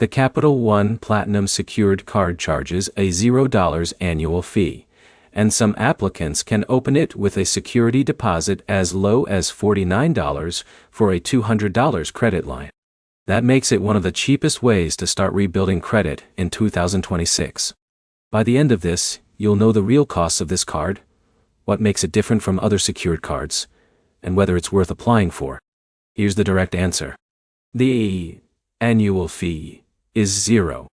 The Capital One Platinum Secured Card charges a $0 annual fee, and some applicants can open it with a security deposit as low as $49 for a $200 credit line. That makes it one of the cheapest ways to start rebuilding credit in 2026. By the end of this, you'll know the real costs of this card, what makes it different from other secured cards, and whether it's worth applying for. Here's the direct answer. The annual fee is $0.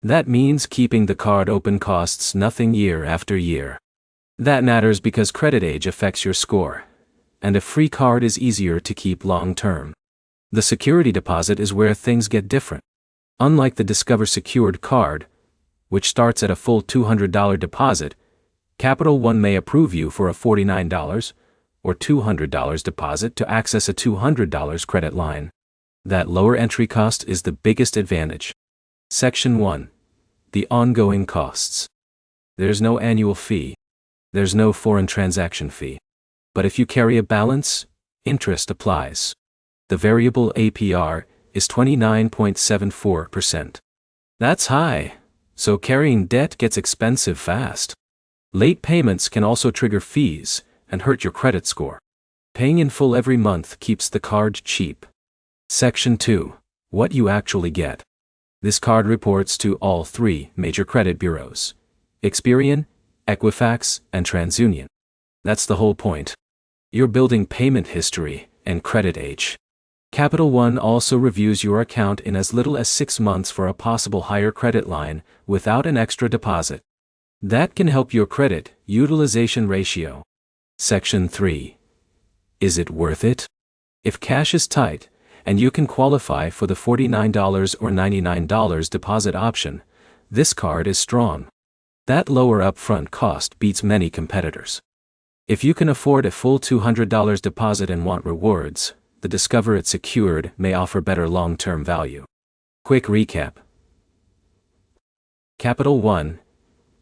That means keeping the card open costs nothing year after year. That matters because credit age affects your score, and a free card is easier to keep long-term. The security deposit is where things get different. Unlike the Discover Secured Card, which starts at a full $200 deposit, Capital One may approve you for a $49 or $200 deposit to access a $200 credit line. That lower entry cost is the biggest advantage. Section 1. The ongoing costs. There's no annual fee. There's no foreign transaction fee. But if you carry a balance, interest applies. The variable APR is 29.74%. That's high, so carrying debt gets expensive fast. Late payments can also trigger fees and hurt your credit score. Paying in full every month keeps the card cheap. Section 2. What you actually get. This card reports to all three major credit bureaus: Experian, Equifax, and TransUnion. That's the whole point. You're building payment history and credit age. Capital One also reviews your account in as little as 6 months for a possible higher credit line without an extra deposit. That can help your credit utilization ratio. Section 3. Is it worth it? If cash is tight, and you can qualify for the $49 or $99 deposit option, this card is strong. That lower upfront cost beats many competitors. If you can afford a full $200 deposit and want rewards, the Discover It Secured may offer better long-term value. Quick recap. Capital One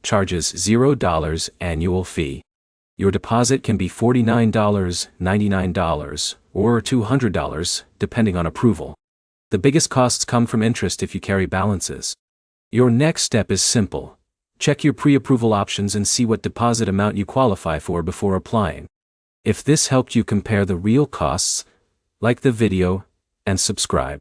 charges $0 annual fee. Your deposit can be $49, $99, or $200, depending on approval. The biggest costs come from interest if you carry balances. Your next step is simple. Check your pre-approval options and see what deposit amount you qualify for before applying. If this helped you compare the real costs, like the video and subscribe.